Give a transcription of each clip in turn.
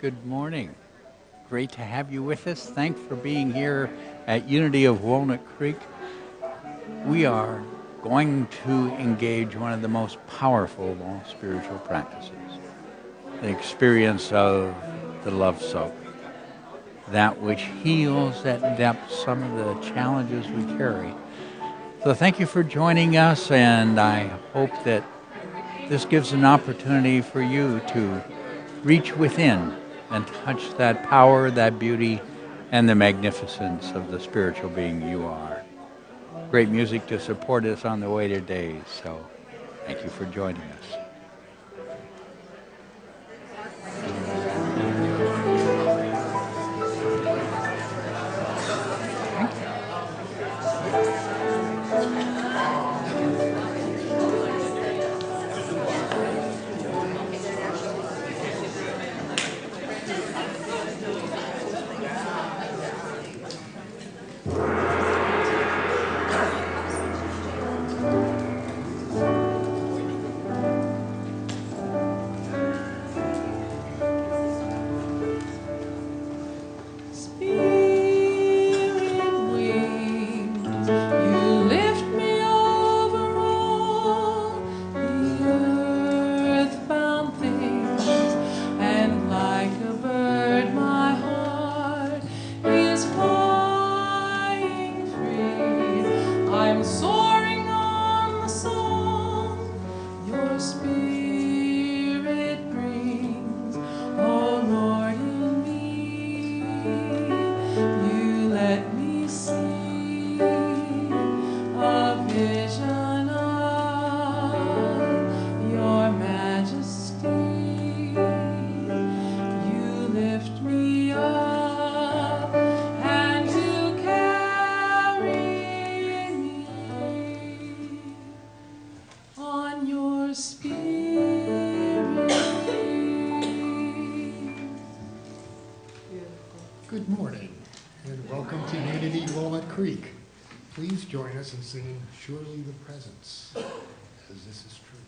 Good morning. Great to have you with us. Thanks for being here at Unity of Walnut Creek. We are going to engage one of the most powerful of all spiritual practices, the experience of the love soak, that which heals at depth some of the challenges we carry. So thank you for joining us, and I hope that this gives an opportunity for you to reach within and touch that power, that beauty, and the magnificence of the spiritual being you are. Great music to support us on the way today, so thank you for joining us. Good morning, and welcome to Unity Walnut Creek. Please join us in singing Surely the Presence, as this is true.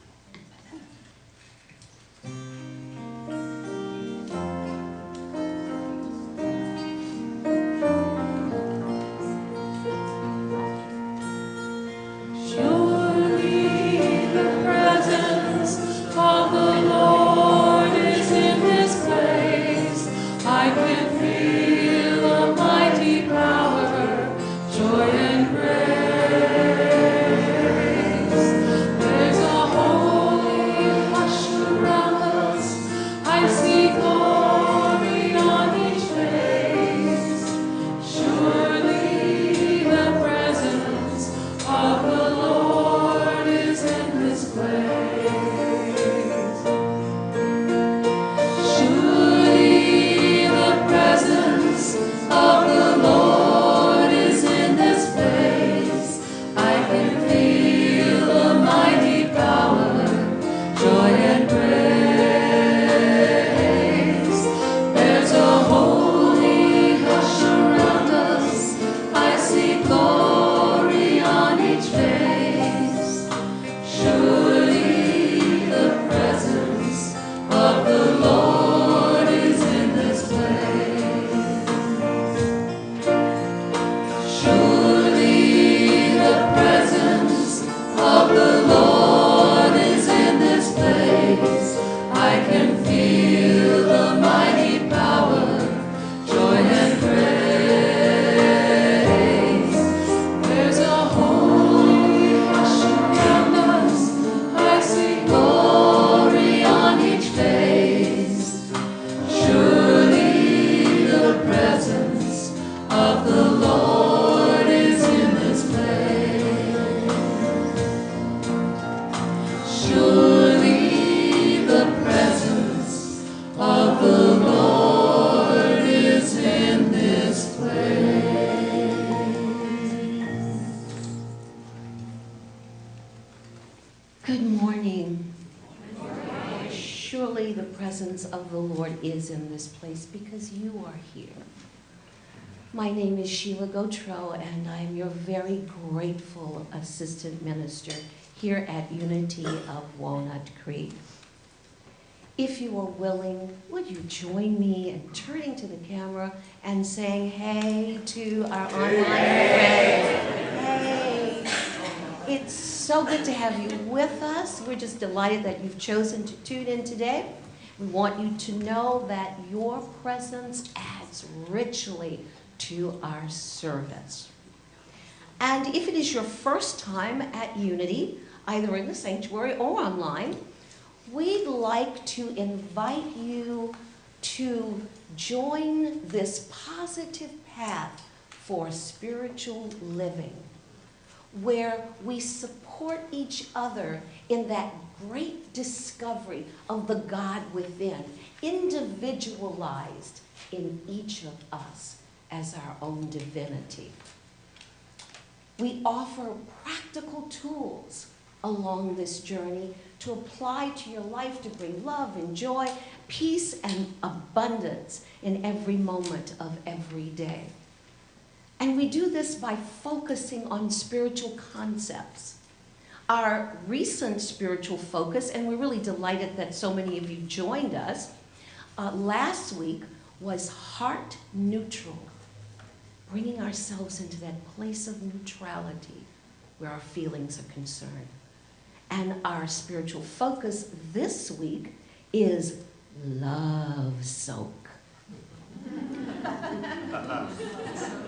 Surely the presence of the Lord is in this place because you are here. My name is Sheila Gautreaux, and I'm your very grateful assistant minister here at Unity of Walnut Creek. If you are willing, would you join me in turning to the camera and saying hey to our online friends? Hey! It's so good to have you with us. We're just delighted that you've chosen to tune in today. We want you to know that your presence adds richly to our service. And if it is your first time at Unity, either in the sanctuary or online, we'd like to invite you to join this positive path for spiritual living, where we support each other in that great discovery of the God within, individualized in each of us as our own divinity. We offer practical tools along this journey to apply to your life to bring love and joy, peace and abundance in every moment of every day. And we do this by focusing on spiritual concepts. Our recent spiritual focus, and we're really delighted that so many of you joined us, last week was heart neutral, bringing ourselves into that place of neutrality where our feelings are concerned. And our spiritual focus this week is love soak.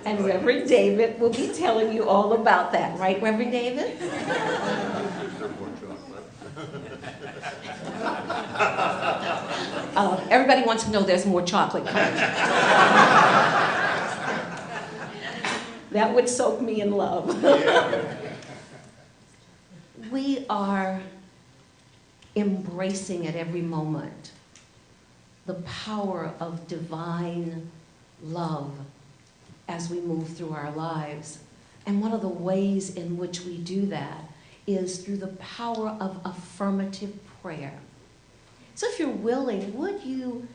And Reverend David will be telling you all about that, right, Reverend David? Everybody wants to know there's more chocolate coming. That would soak me in love. We are embracing at every moment the power of divine love as we move through our lives. And one of the ways in which we do that is through the power of affirmative prayer. So if you're willing, would you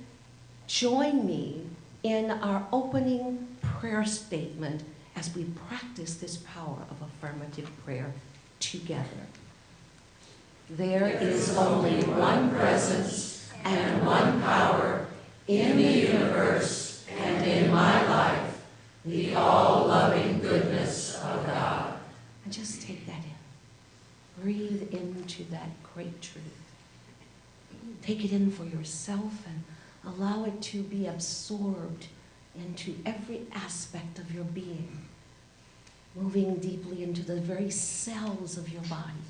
join me in our opening prayer statement as we practice this power of affirmative prayer together? There is only one presence and one power in the universe and in my life, the all-loving goodness of God. And just take that in. Breathe into that great truth. Take it in for yourself and allow it to be absorbed into every aspect of your being, moving deeply into the very cells of your body.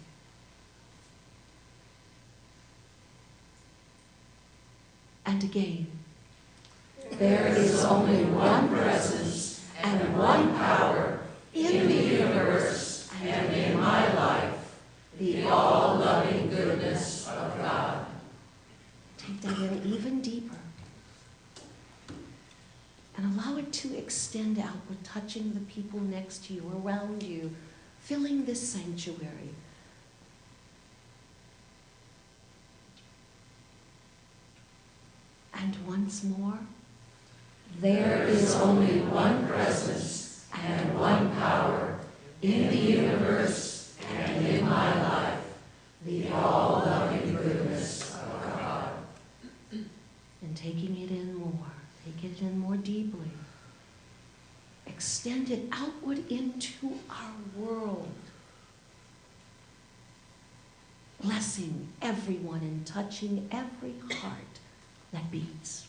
And again, there is only one presence and one power in the universe and in my life, the all-loving goodness of God. Take that in even deeper. And allow it to extend outward, touching the people next to you, around you, filling this sanctuary. And once more, there is only one presence and one power in the universe and in my life, the all-loving goodness of God. And taking it in more, take it in more deeply. Extend it outward into our world. Blessing everyone and touching every heart that beats.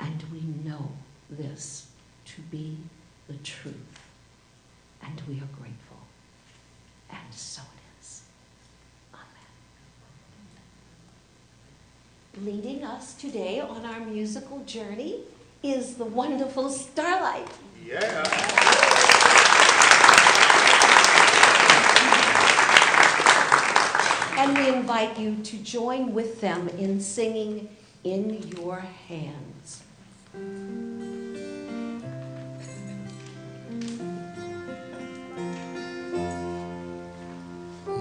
And we know this to be the truth, and we are grateful. And so it is. Amen. Leading us today on our musical journey is the wonderful Starlight. Yeah. And we invite you to join with them in singing In Your Hands.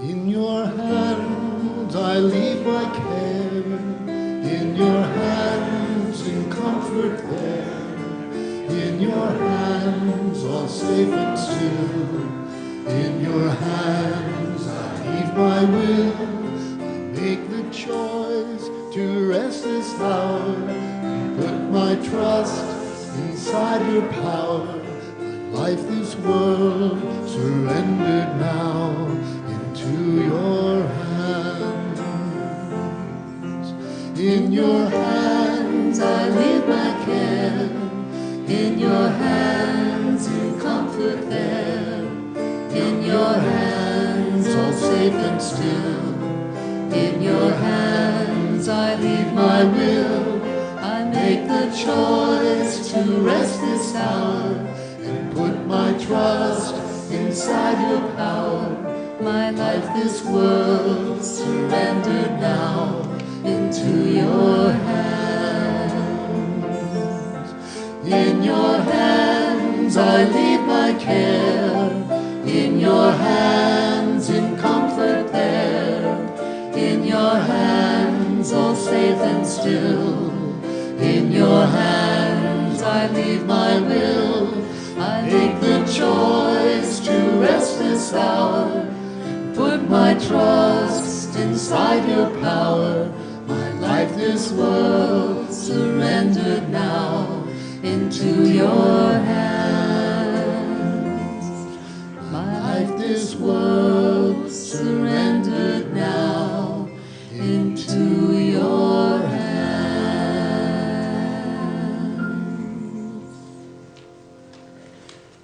In your hands I leave my cares. all safe and still. In your hands I leave my will. I make the choice to rest this hour and put my trust inside your power. My life, this world, surrendered now into your hands. In your hands I leave my care. In your hands you comfort there. In your hands all safe and still. In your hands I leave my will. I make the choice to rest this hour and put my trust inside your power. My life, this world, surrendered now into your hands. In your hands I leave my care. In your hands in comfort there. In your hands all safe and still. In your hands I leave my will. I make the choice to rest this hour. Put my trust inside your power. My life, this world, surrendered now into your hands. My life, this world, surrendered now into your hands.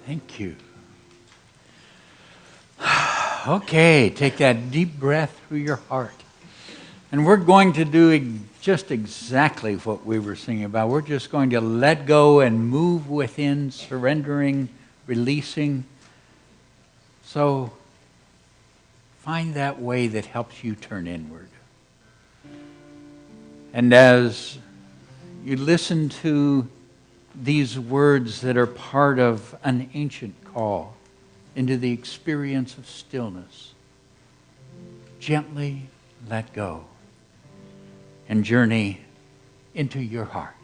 Thank you. Okay, take that deep breath through your heart. And we're going to do just exactly what we were singing about. We're just going to let go and move within, surrendering, releasing. So find that way that helps you turn inward. And as you listen to these words that are part of an ancient call into the experience of stillness, gently let go and journey into your heart.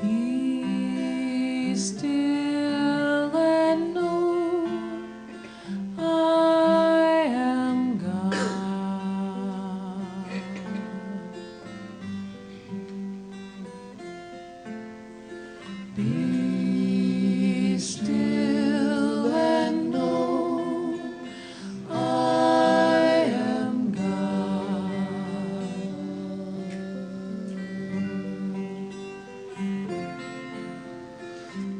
Be still and know I am God. Be still and know I am God.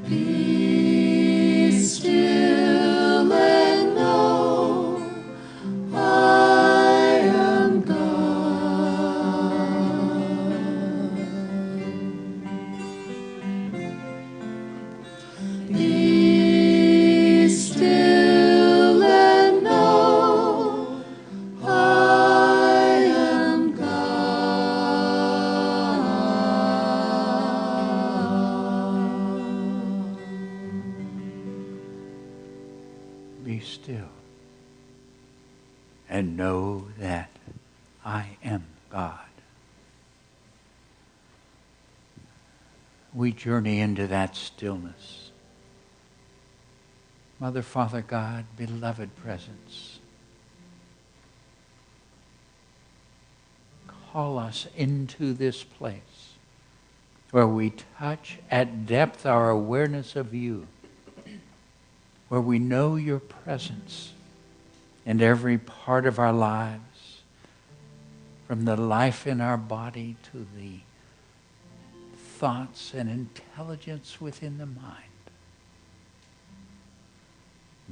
Be still and know I am God. Be still and know I am God. Be still and know that I am God. We journey into that stillness. Mother, Father, God, beloved presence, call us into this place where we touch at depth our awareness of you, where we know your presence in every part of our lives, from the life in our body to the thoughts and intelligence within the mind.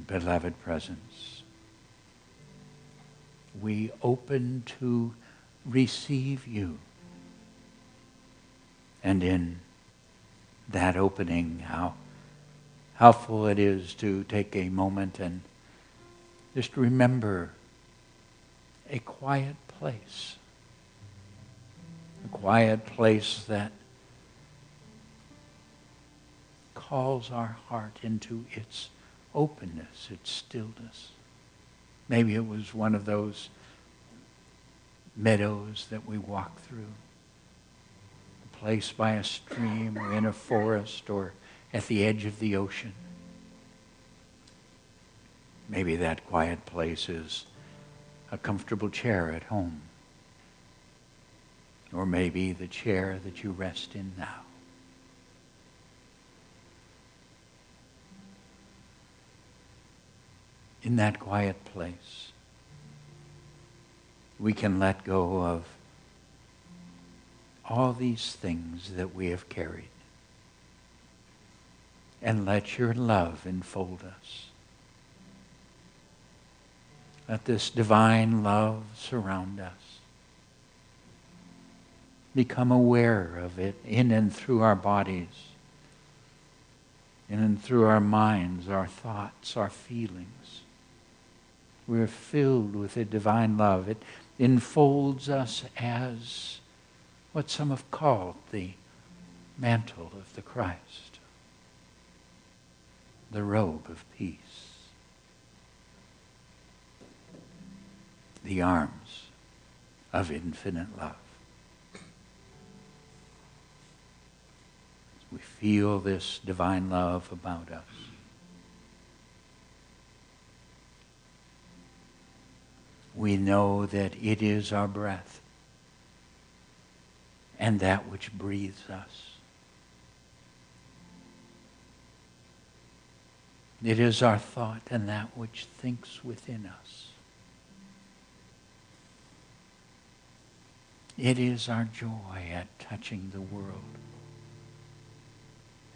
Beloved presence, we open to receive you. And in that opening, how helpful it is to take a moment and just remember a quiet place. A quiet place that calls our heart into its openness, its stillness. Maybe it was one of those meadows that we walk through, a place by a stream or in a forest or at the edge of the ocean. Maybe that quiet place is a comfortable chair at home, or maybe the chair that you rest in now. In that quiet place, we can let go of all these things that we have carried and let your love enfold us. Let this divine love surround us. Become aware of it in and through our bodies, in and through our minds, our thoughts, our feelings. We're filled with a divine love. It enfolds us as what some have called the mantle of the Christ, the robe of peace, the arms of infinite love. We feel this divine love about us. We know that it is our breath and that which breathes us. It is our thought and that which thinks within us. It is our joy at touching the world.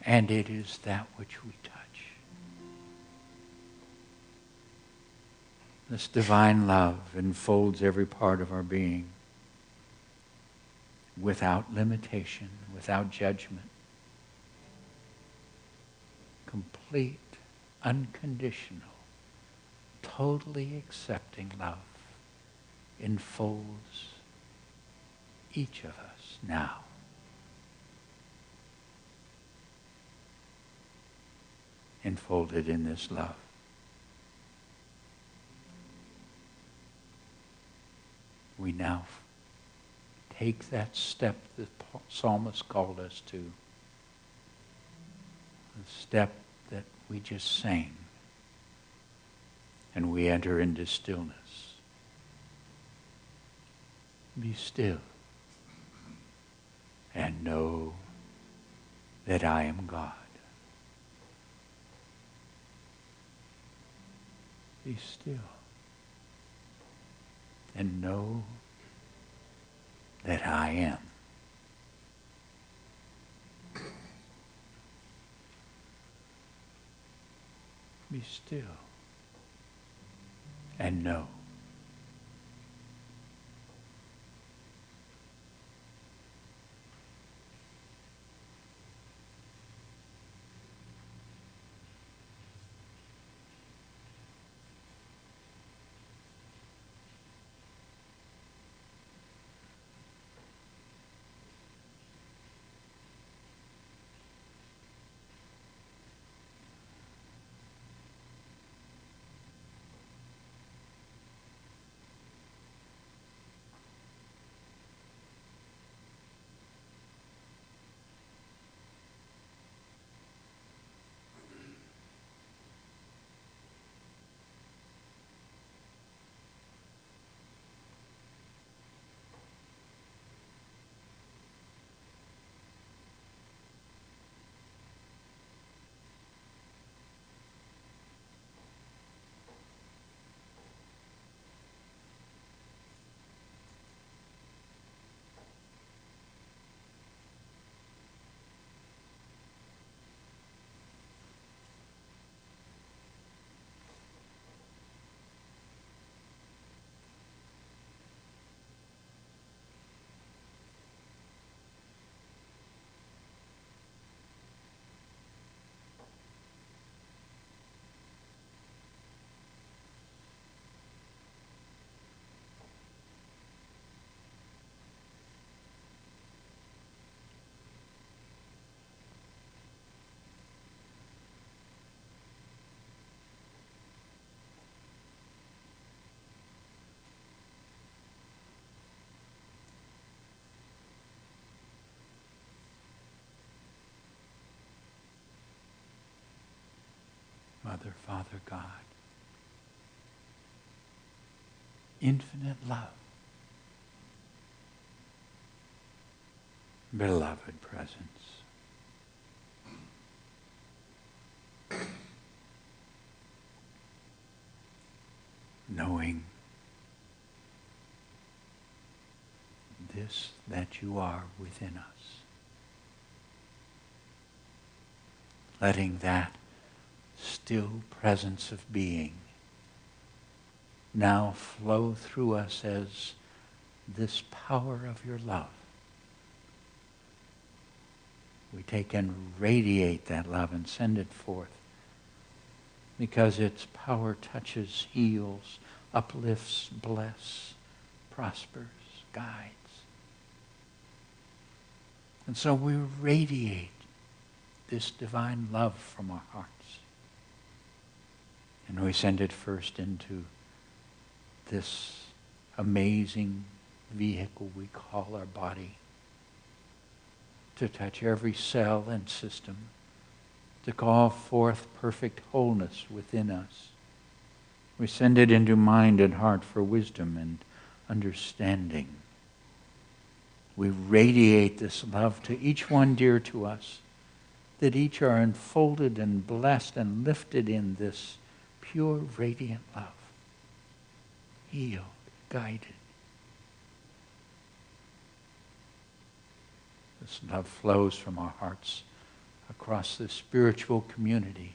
And it is that which we touch. This divine love enfolds every part of our being without limitation, without judgment. Complete, unconditional, totally accepting love enfolds each of us now. Enfolded in this love. We now take that step that the psalmist called us to, the step that we just sang, and we enter into stillness. Be still and know that I am God. Be still and know that I am. Be still and know. Father, Father God. Infinite love. Beloved presence. Knowing this, that you are within us. Letting that still presence of being now flow through us as this power of your love. We take and radiate that love and send it forth because its power touches, heals, uplifts, bless, prospers, guides. And so we radiate this divine love from our hearts. And we send it first into this amazing vehicle we call our body, to touch every cell and system, to call forth perfect wholeness within us. We send it into mind and heart for wisdom and understanding. We radiate this love to each one dear to us, that each are enfolded and blessed and lifted in this pure, radiant love, healed, guided. This love flows from our hearts across the spiritual community,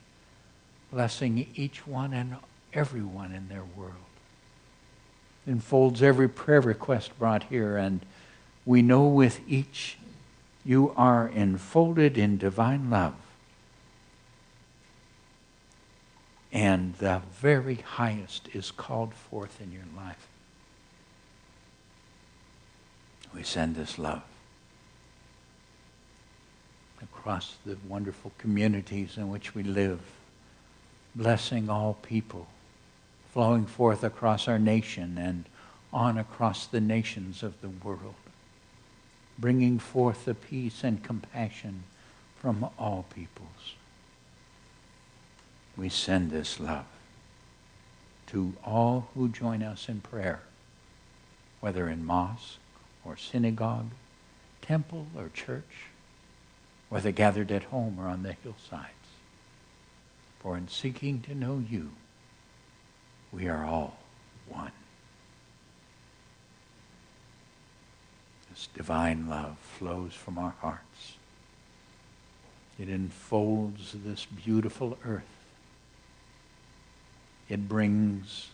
blessing each one and everyone in their world. Enfolds every prayer request brought here, and we know with each you are enfolded in divine love. And the very highest is called forth in your life. We send this love across the wonderful communities in which we live, blessing all people, flowing forth across our nation and on across the nations of the world, bringing forth the peace and compassion from all peoples. We send this love to all who join us in prayer, whether in mosque or synagogue, temple or church, whether gathered at home or on the hillsides. For in seeking to know you, we are all one. This divine love flows from our hearts. It enfolds this beautiful earth. It brings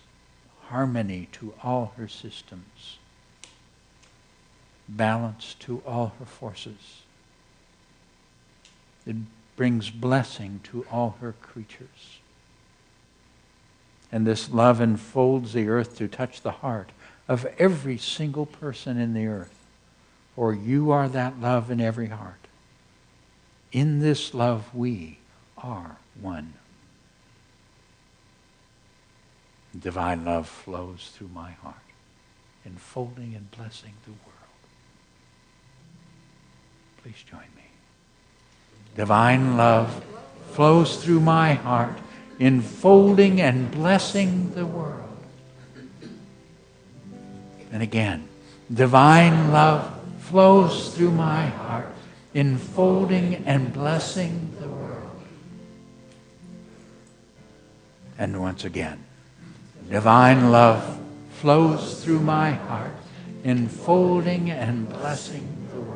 harmony to all her systems, balance to all her forces. It brings blessing to all her creatures. And this love enfolds the earth to touch the heart of every single person in the earth. For you are that love in every heart. In this love we are one. Divine love flows through my heart, enfolding and blessing the world. Please join me. Divine love flows through my heart, enfolding and blessing the world. And again, divine love flows through my heart, enfolding and blessing the world. And once again, divine love flows through my heart, enfolding and blessing the world.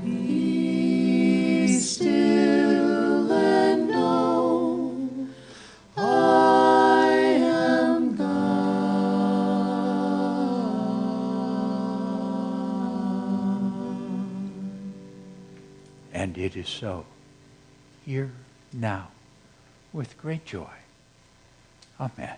Be still and know I am God. And it is so, here, now, with great joy. Amen.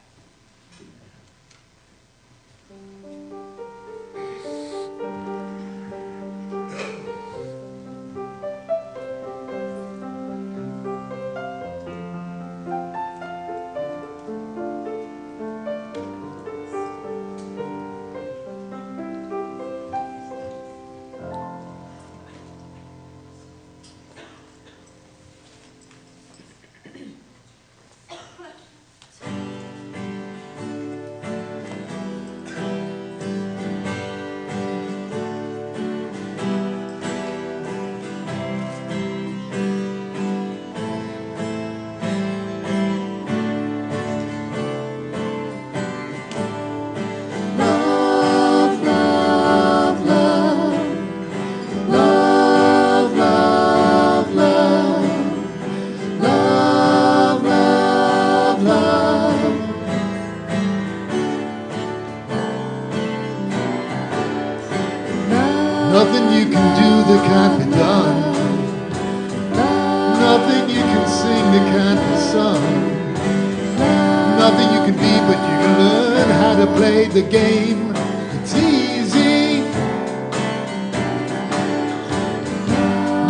but you can learn how to play the game. It's easy.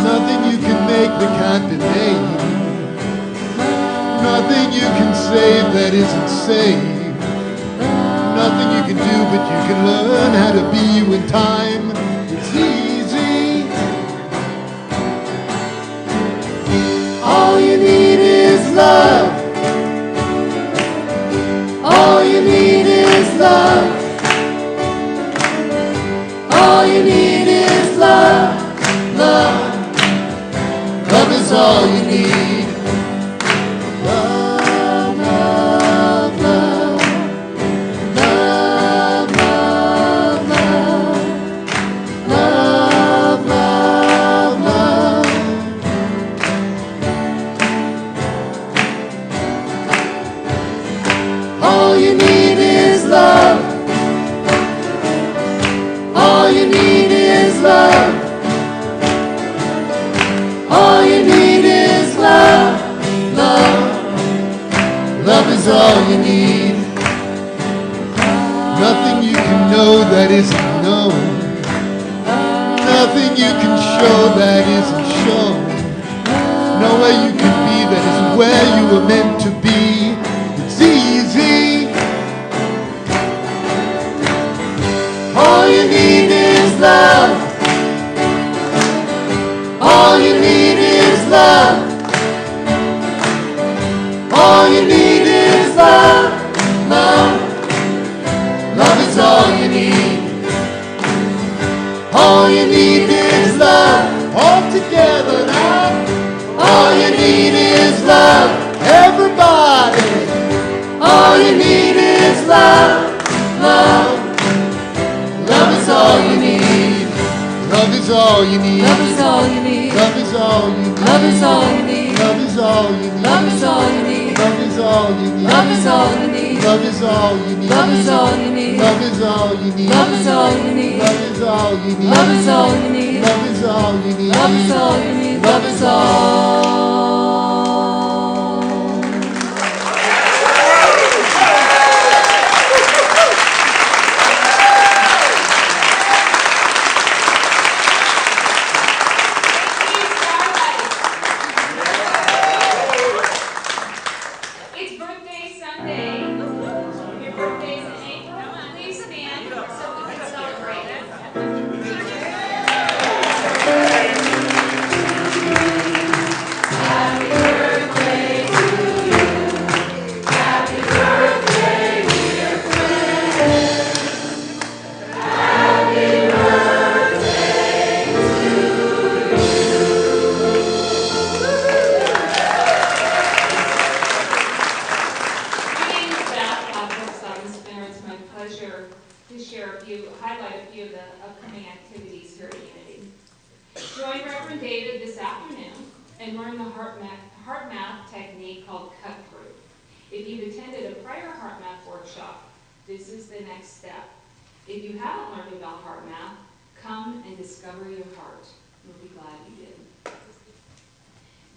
Nothing you can make that can't be made. Nothing you can save that isn't saved. Nothing you can do, but you can learn how to be you in time. It's easy. All you need is love. All you need is love. All you need is love. Love. Love is all you need. Love, love, love. Love, love, love. Love, love, love. All you need is love. All you need is love. All you need is love. Love. Love is all you need. Nothing you can know that isn't known. Nothing you can show that isn't shown. Nowhere you can be that isn't where you were meant to be. It's easy. All you need is love. All you need is love. All you need is love. Love. Love is all you need. All you need is love. All together now. All you need is love. Everybody. All you need is love. Love. Love is all you need. Love is all you need. Love is all you need. Love is all you need. Love is all you need. Love is all you need. Love is all you need. Love is all you need. Love is all you need. Love is all you need. Love is all you need. Love is all you need. Love is all you need. Love is all you need. Love is all you need. Love is all you need. Love is all you need. Love is all. It's birthday Sunday. Your birthday's in April. Please stand so we can celebrate it. My name is Beth Spinner. It's my pleasure to highlight a few of the upcoming activities here at Unity. Join Reverend David this afternoon and learn the heart math technique called cut through. If you've attended a prior heart math workshop, this is the next step. If you haven't learned about heart math, come and discover your heart. You'll be glad you did.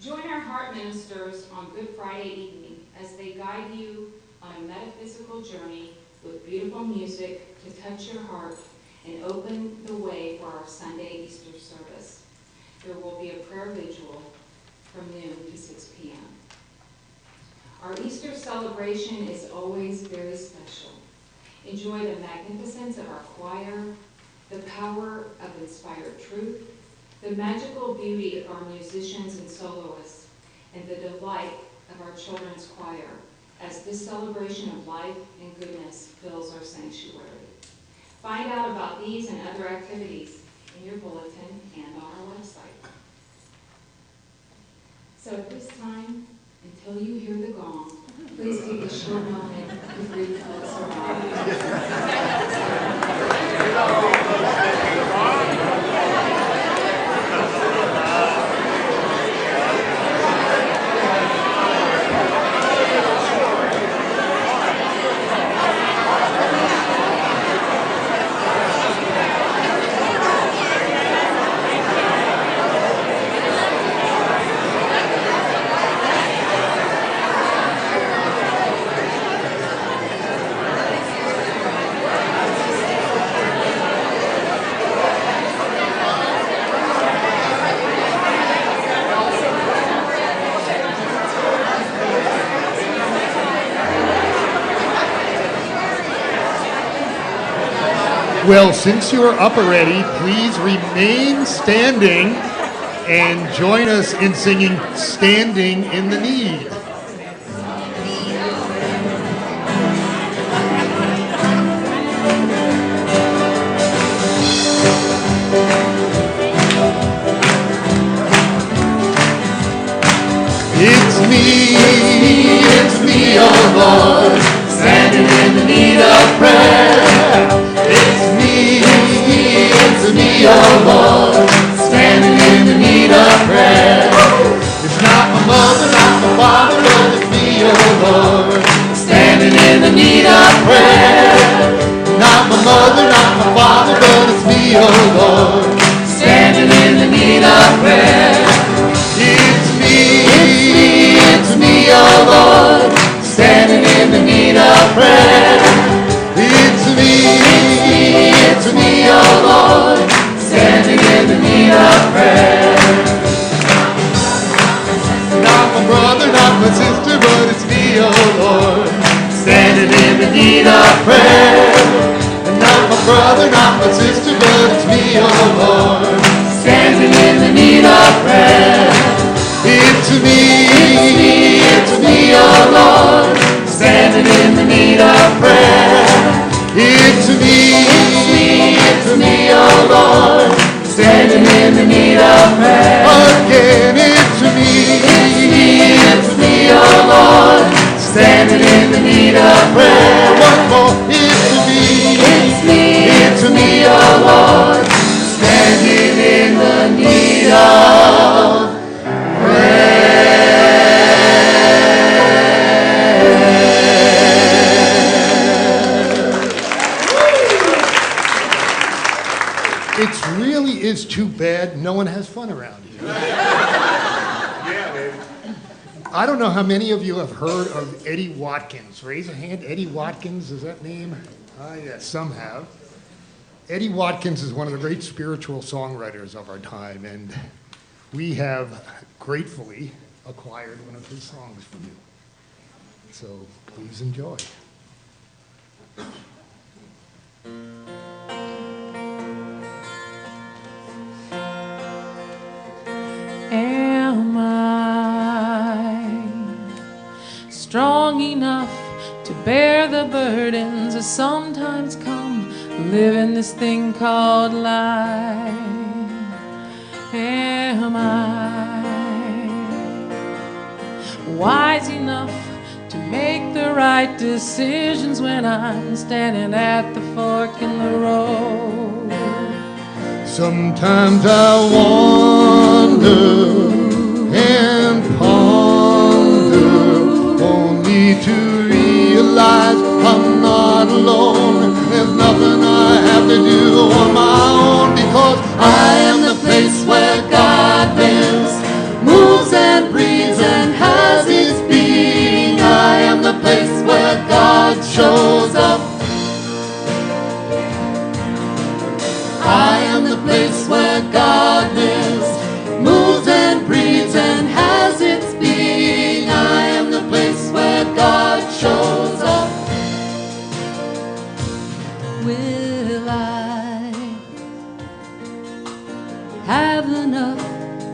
Join our heart ministers on Good Friday evening as they guide you on a metaphysical journey with beautiful music to touch your heart and open the way for our Sunday Easter service. There will be a prayer vigil from noon to 6 p.m. Our Easter celebration is always very special. Enjoy the magnificence of our choir, the power of inspired truth, the magical beauty of our musicians and soloists, and the delight of our children's choir as this celebration of life and goodness fills our sanctuary. Find out about these and other activities in your bulletin and on our website. So at this time, until you hear the gong, please take a short moment to greet the folks Well, since you're up already, please remain standing and join us in singing Standing in the Need. It's me, oh Lord, standing in the need of prayer. It's me, oh Lord, standing in the need of prayer. It's not my mother, not my father, but it's me, oh Lord, standing in the need of prayer. Not my mother, not my father, but it's me, oh Lord, standing in the need of prayer. It's me, oh Lord, standing in the need of prayer. It's me, oh Lord, standing in the need of prayer. Not my brother, not my sister, but it's me, oh Lord, standing in the need of prayer. Not my brother, not my sister, but it's me, oh Lord, standing in the need of prayer. It's me, oh Lord, standing in the need of prayer. It's me, oh Lord, standing in the need of prayer. Again, it's me, oh Lord, standing in the need of prayer. One more, it's me, oh Lord, standing in the need of prayer. It really is too bad no one has fun around here. Yeah, baby. I don't know how many of you have heard of Eddie Watkins. Raise a hand. Eddie Watkins, is that name? Yes, some have. Eddie Watkins is one of the great spiritual songwriters of our time, and we have gratefully acquired one of his songs from you. So please enjoy. Am I strong enough to bear the burdens that sometimes come living this thing called life? Am I wise enough to make the right decisions when I'm standing at the fork in the road? Sometimes I wonder and ponder, only to realize I'm not alone. There's nothing I have to do on my own, because I am the place where God lives, moves and breathes and has its being. I am the place where God shows up. I am the place where God lives, moves and breathes and has its being. I am the place where God shows up. Will I have enough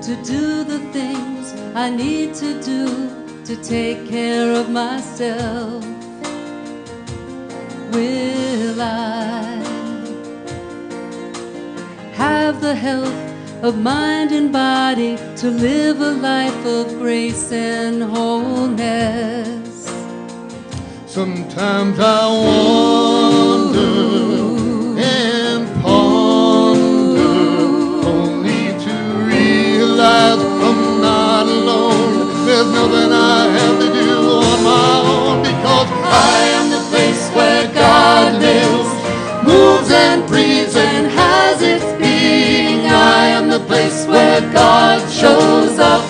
to do the things I need to do to take care of myself? Will I have the health of mind and body to live a life of grace and wholeness? Sometimes I wonder and ponder, only to realize I'm not alone. There's nothing I have to do on my own, because I am the place where God lives, moves and breathes and has its being. I am the place where God shows up.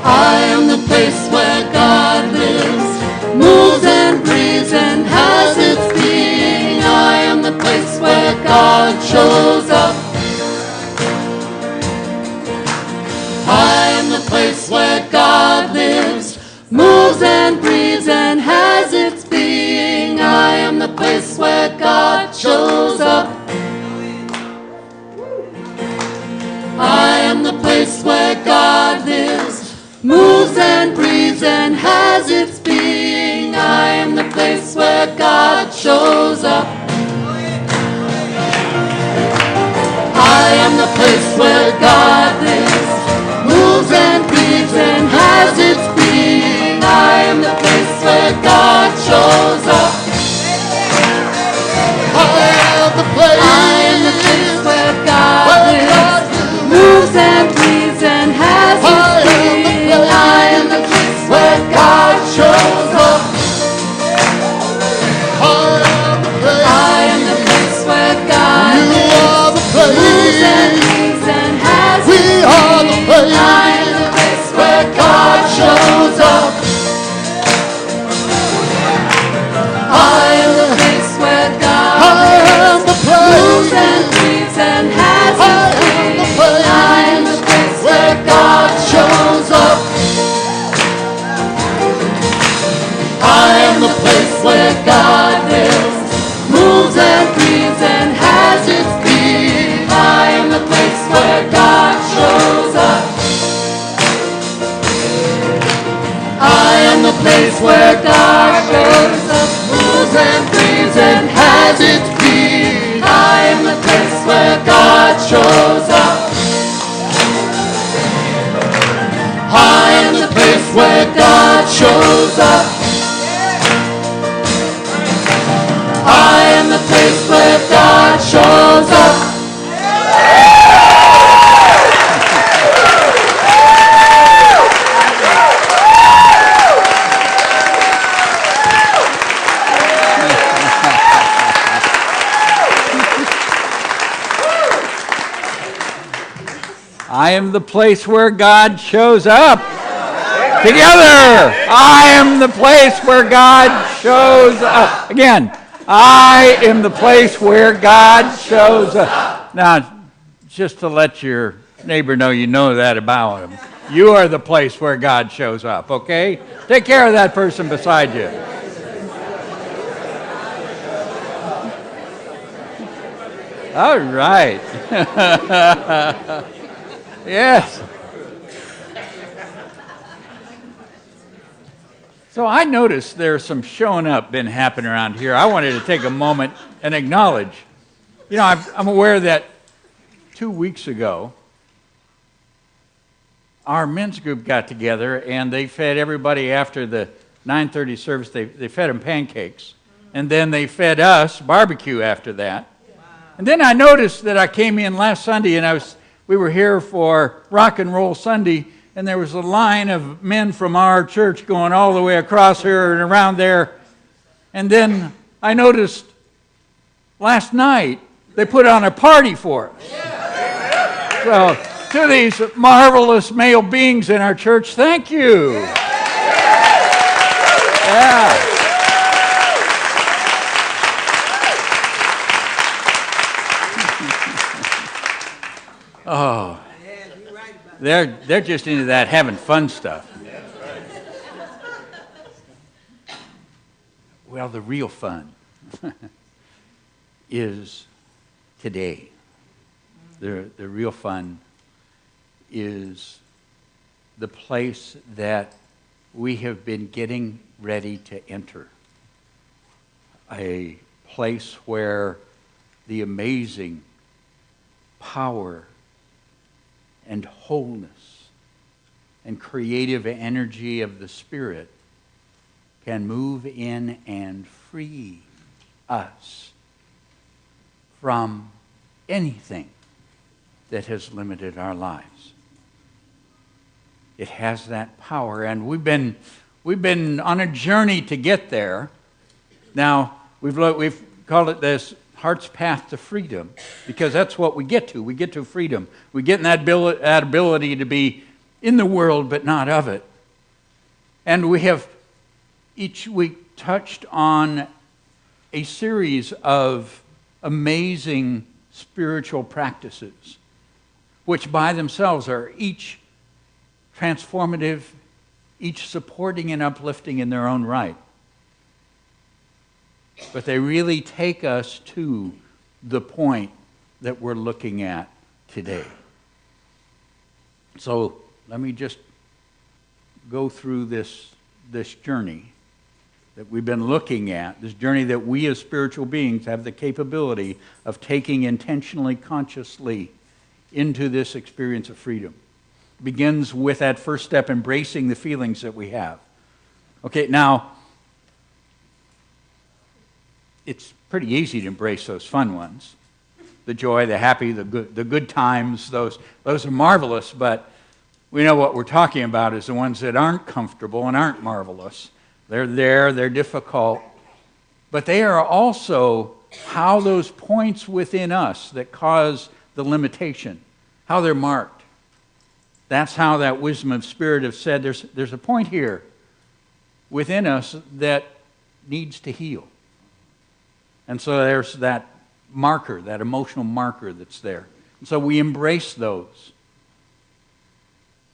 I am the place where God lives, moves and breathes and has its being. I am the place where God shows up. I am the place where God lives, moves and breathes and has its being. I am the where God shows up. I am the place where God lives, moves and breathes and has its being. I am the place where God shows up. I am the place where God lives, moves and breathes and has its being. I am the place where God shows up. I am the place where God lives, moves and breathes and has its being. I am the place where God shows up. I am the place where God lives, moves and breathes and has its being. I am the place where God shows up. I am the place where God lives, moves and breathes and has its being. I am the place where God shows up. I am the place where God lives, moves and breathes and has its being. I am the place where God shows up. I am the place where God shows up, moves and breathes and has its being. I am the place where God shows up. I am the place where God shows up. I am the place where God shows up. I am the place where God shows up. Together, I am the place where God shows up. Again, I am the place where God shows up. Now, just to let your neighbor know you know that about him, you are the place where God shows up, okay? Take care of that person beside you. All right. Yes. So I noticed there's some showing up been happening around here. I wanted to take a moment and acknowledge. You know, I'm aware that 2 weeks ago, our men's group got together and they fed everybody after the 9:30 service. They fed them pancakes. And then they fed us barbecue after that. Wow. And then I noticed that I came in last Sunday and we were here for Rock and Roll Sunday, and there was a line of men from our church going all the way across here and around there. And then I noticed last night they put on a party for us. So to these marvelous male beings in our church, thank you. Yeah. Oh, they're just into that having fun stuff. Well, the real fun is today. The real fun is the place that we have been getting ready to enter. A place where the amazing power and wholeness and creative energy of the Spirit can move in and free us from anything that has limited our lives. It has that power, and we've been on a journey to get there. Now we've called it this Heart's Path to Freedom, because that's what we get to. We get to freedom. We get in that ability to be in the world but not of it. And we have each week touched on a series of amazing spiritual practices, which by themselves are each transformative, each supporting and uplifting in their own right. but they really take us to the point that we're looking at today. So let me just go through this journey that we've been looking at, this journey that we as spiritual beings have the capability of taking intentionally, consciously into this experience of freedom. It begins with that first step, embracing the feelings that we have. Okay, now, it's pretty easy to embrace those fun ones. The joy, the happy, the good times, those are marvelous, but we know what we're talking about is the ones that aren't comfortable and aren't marvelous. They're there, they're difficult, but they are also how those points within us that cause the limitation, how they're marked. That's how that wisdom of spirit have said there's a point here within us that needs to heal. And so there's that marker, that emotional marker that's there. And so we embrace those.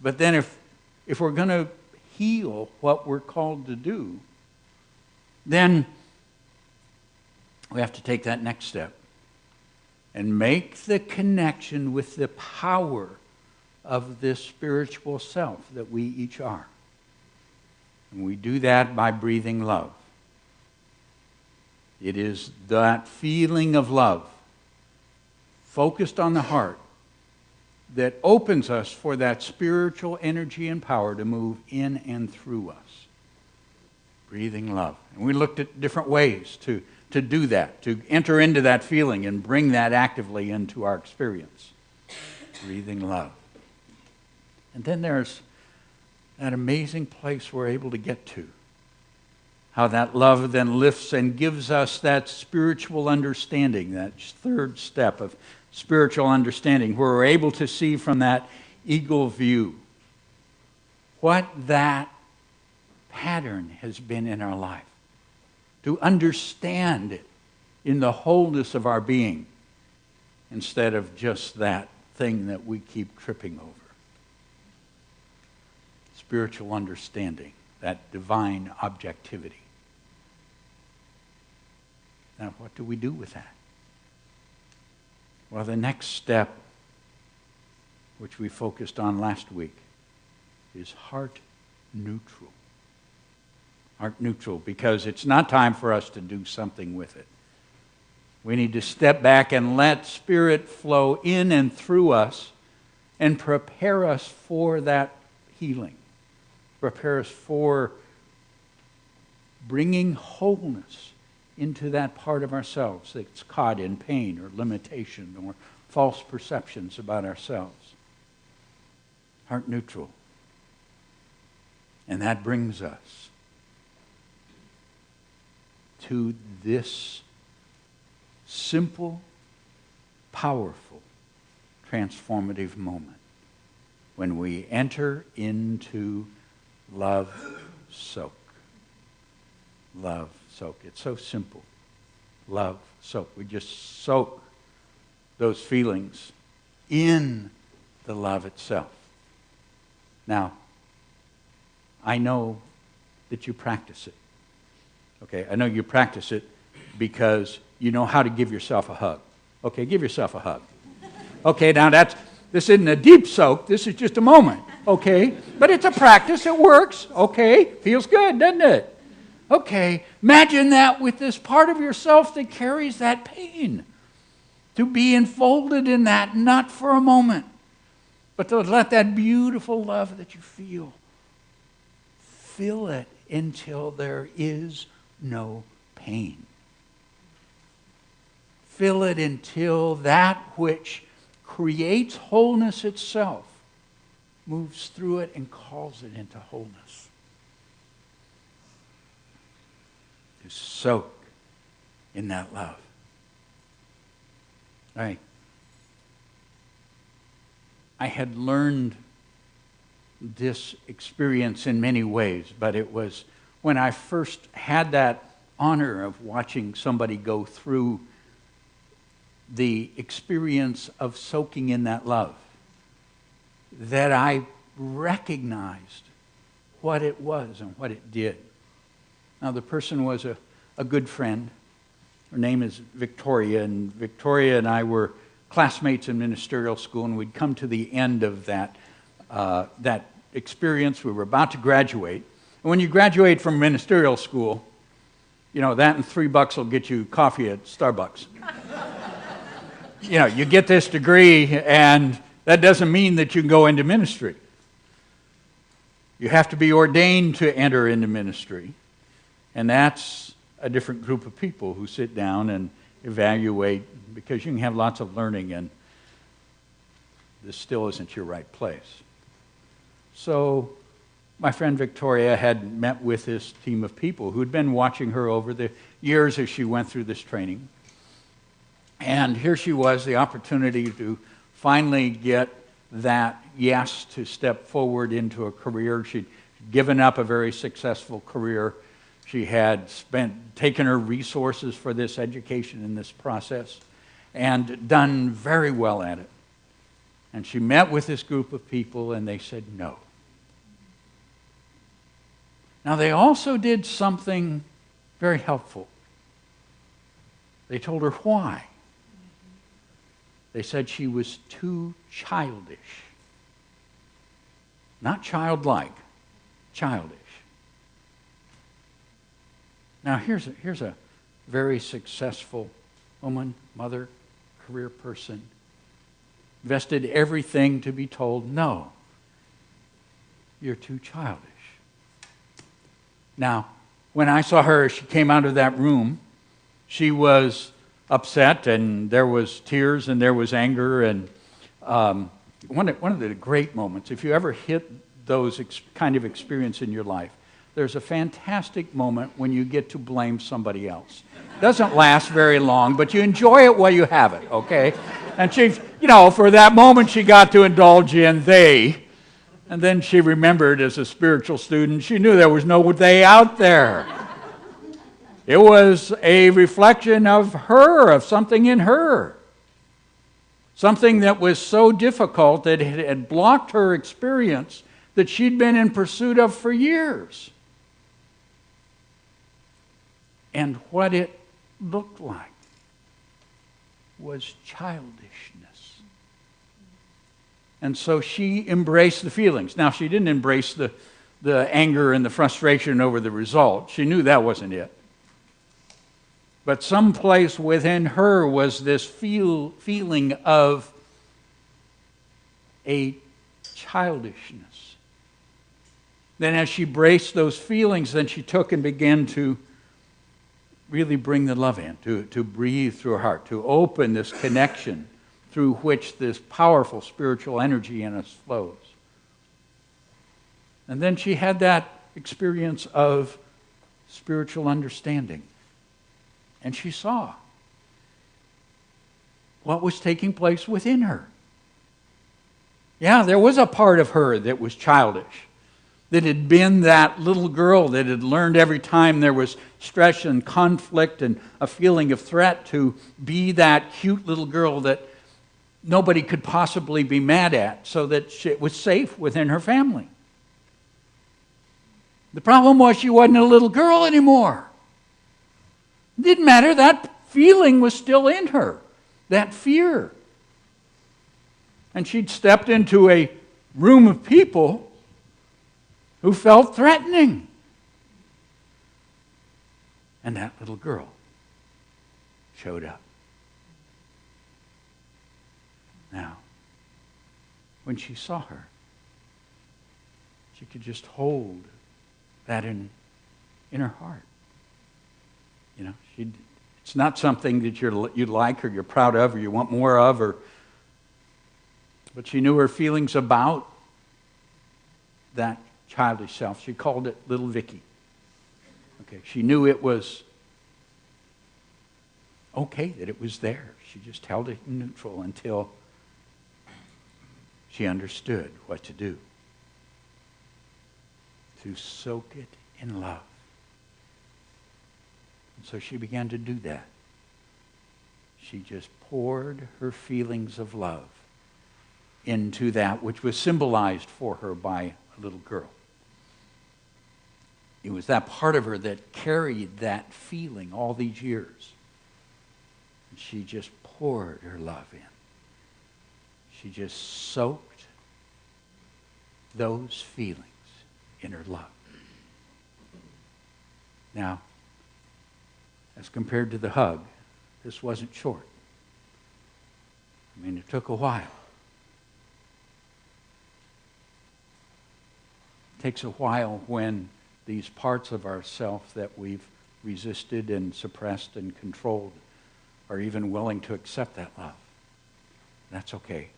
But then if we're going to heal what we're called to do, then we have to take that next step and make the connection with the power of this spiritual self that we each are. And we do that by breathing love. It is that feeling of love focused on the heart that opens us for that spiritual energy and power to move in and through us. Breathing love. And we looked at different ways to do that, to enter into that feeling and bring that actively into our experience. Breathing love. And then there's that amazing place we're able to get to. How that love then lifts and gives us that spiritual understanding, that third step of spiritual understanding, where we're able to see from that eagle view what that pattern has been in our life. To understand it in the wholeness of our being instead of just that thing that we keep tripping over. Spiritual understanding, that divine objectivity. Now, what do we do with that? Well, the next step, which we focused on last week, is heart neutral. Heart neutral, because it's not time for us to do something with it. We need to step back and let Spirit flow in and through us and prepare us for that healing. Prepare us for bringing wholeness into that part of ourselves that's caught in pain or limitation or false perceptions about ourselves. Heart neutral. And that brings us to this simple, powerful, transformative moment when we enter into love soak. Love soak. It's so simple. Love soak. We just soak those feelings in the love itself. Now, I know that you practice it. Okay, I know you practice it because you know how to give yourself a hug. Okay, give yourself a hug. Okay, now this isn't a deep soak. This is just a moment. Okay, but it's a practice. It works. Okay, feels good, doesn't it? Okay, imagine that with this part of yourself that carries that pain. To be enfolded in that, not for a moment, but to let that beautiful love that you feel, fill it until there is no pain. Fill it until that which creates wholeness itself moves through it and calls it into wholeness. To soak in that love. I had learned this experience in many ways, but it was when I first had that honor of watching somebody go through the experience of soaking in that love that I recognized what it was and what it did. Now, the person was a good friend, Her name is Victoria, and Victoria and I were classmates in ministerial school, and we'd come to the end of that experience. We were about to graduate. And when you graduate from ministerial school, you know, that and $3 will get you coffee at Starbucks. You know, you get this degree, and that doesn't mean that you can go into ministry. You have to be ordained to enter into ministry. And that's a different group of people who sit down and evaluate, because you can have lots of learning, and this still isn't your right place. So my friend Victoria had met with this team of people who had been watching her over the years as she went through this training. And here she was, the opportunity to finally get that yes to step forward into a career. She'd given up a very successful career. She had taken her resources for this education in this process and done very well at it. And she met with this group of people, and they said no. Now, they also did something very helpful. They told her why. They said she was too childish. Not childlike, childish. Now, here's a very successful woman, mother, career person, invested everything to be told, no, you're too childish. Now, when I saw her, she came out of that room, she was upset, and there was tears, and there was anger, and one of the great moments, if you ever hit those kind of experience in your life, there's a fantastic moment when you get to blame somebody else. It doesn't last very long, but you enjoy it while you have it, okay? And she, you know, for that moment she got to indulge in they, and then she remembered as a spiritual student, she knew there was no they out there. It was a reflection of her, of something in her. Something that was so difficult that it had blocked her experience that she'd been in pursuit of for years. And what it looked like was childishness. And so she embraced the feelings. Now, she didn't embrace the anger and the frustration over the result. She knew that wasn't it. But someplace within her was this feeling of a childishness. Then as she braced those feelings, then she took and began to really bring the love in, to breathe through her heart, to open this connection through which this powerful spiritual energy in us flows. And then she had that experience of spiritual understanding. And she saw what was taking place within her. Yeah, there was a part of her that was childish, that had been that little girl that had learned every time there was stress and conflict and a feeling of threat to be that cute little girl that nobody could possibly be mad at, so that it was safe within her family. The problem was she wasn't a little girl anymore. It didn't matter. That feeling was still in her, that fear. And she'd stepped into a room of people who felt threatening. And that little girl showed up. Now, when she saw her, she could just hold that in her heart. You know, it's not something that you'd like or you're proud of or you want more of, but she knew her feelings about that childish self. She called it Little Vicky. Okay, she knew it was okay that it was there. She just held it in neutral until she understood what to do. To soak it in love. And so she began to do that. She just poured her feelings of love into that which was symbolized for her by a little girl. It was that part of her that carried that feeling all these years. She just poured her love in. She just soaked those feelings in her love. Now, as compared to the hug, this wasn't short. I mean, it took a while. It takes a while when these parts of ourself that we've resisted and suppressed and controlled are even willing to accept that love. That's okay.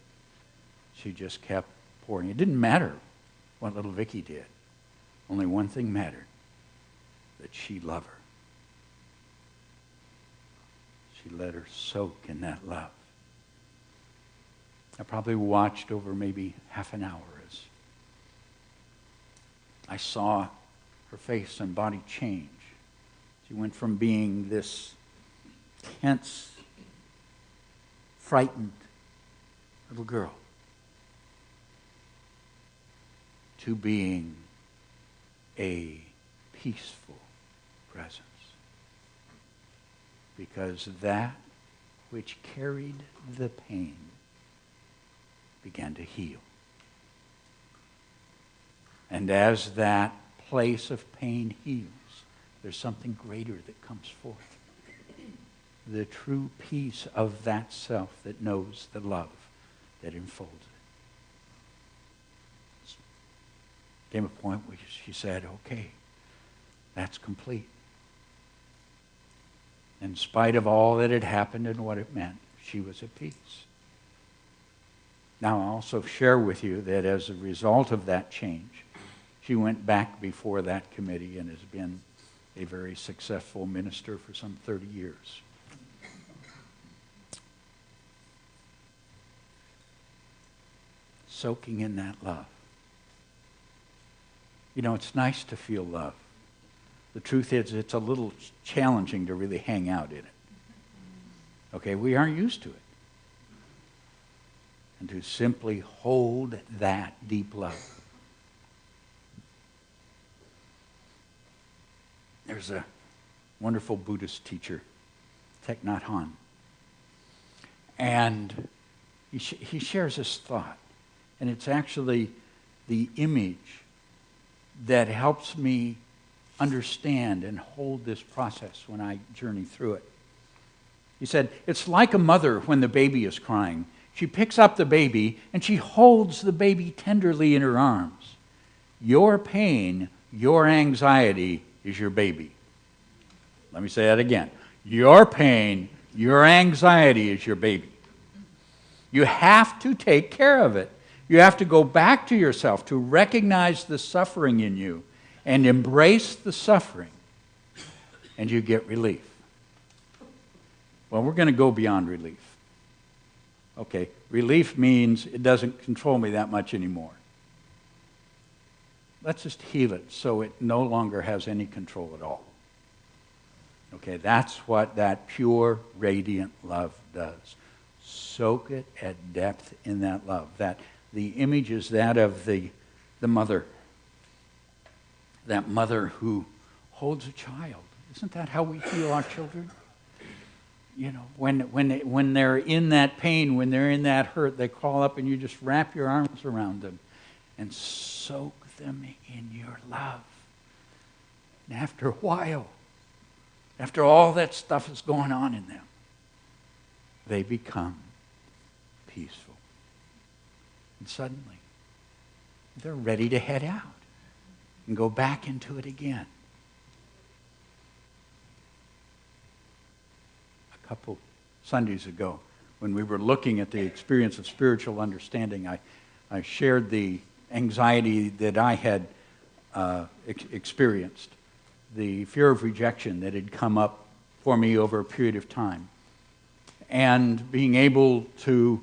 She just kept pouring. It didn't matter what little Vicky did. Only one thing mattered, that she loved her. She let her soak in that love. I probably watched over maybe half an hour as I saw her face and body change. She went from being this tense, frightened little girl to being a peaceful presence. Because that which carried the pain began to heal. And as that place of pain heals, there's something greater that comes forth. The true peace of that self that knows the love that enfolds it. Came a point where she said, okay, that's complete. In spite of all that had happened and what it meant, she was at peace. Now, I'll also share with you that as a result of that change, she went back before that committee and has been a very successful minister for some 30 years. Soaking in that love. You know, it's nice to feel love. The truth is, it's a little challenging to really hang out in it. Okay, we aren't used to it. And to simply hold that deep love. There's a wonderful Buddhist teacher, Thich Nhat Hanh, and he shares this thought, and it's actually the image that helps me understand and hold this process when I journey through it. He said, it's like a mother when the baby is crying. She picks up the baby and she holds the baby tenderly in her arms. Your pain, your anxiety is your baby. Let me say that again. Your pain, your anxiety is your baby. You have to take care of it. You have to go back to yourself to recognize the suffering in you and embrace the suffering, and you get relief. Well, we're going to go beyond relief. Okay, relief means it doesn't control me that much anymore. Let's just heal it so it no longer has any control at all. Okay, that's what that pure, radiant love does. Soak it at depth in that love. That the image is that of the mother. That mother who holds a child. Isn't that how we feel our children? You know, when they're in that pain, when they're in that hurt, they crawl up and you just wrap your arms around them and soak them in your love. And after a while, after all that stuff is going on in them, they become peaceful. And suddenly, they're ready to head out and go back into it again. A couple Sundays ago, when we were looking at the experience of spiritual understanding, I shared the anxiety that I had experienced, the fear of rejection that had come up for me over a period of time. And being able to,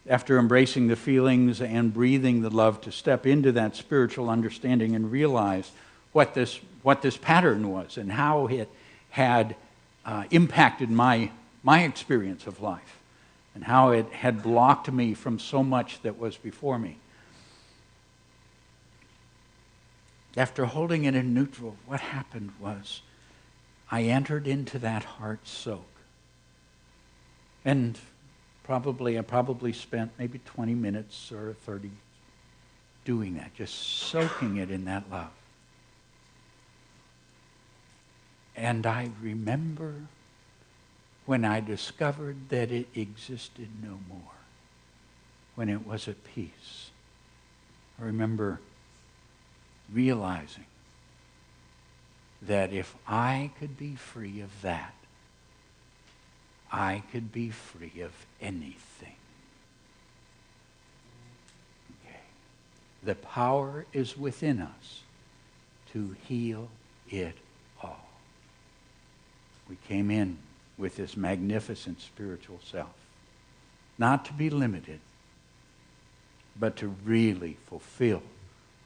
after embracing the feelings and breathing the love, to step into that spiritual understanding and realize what this pattern was and how it had impacted my experience of life and how it had blocked me from so much that was before me. After holding it in neutral, what happened was I entered into that heart soak. And I probably spent maybe 20 minutes or 30 doing that, just soaking it in that love. And I remember when I discovered that it existed no more, when it was at peace. I remember realizing that if I could be free of that, I could be free of anything. Okay. The power is within us to heal it all. We came in with this magnificent spiritual self, not to be limited, but to really fulfill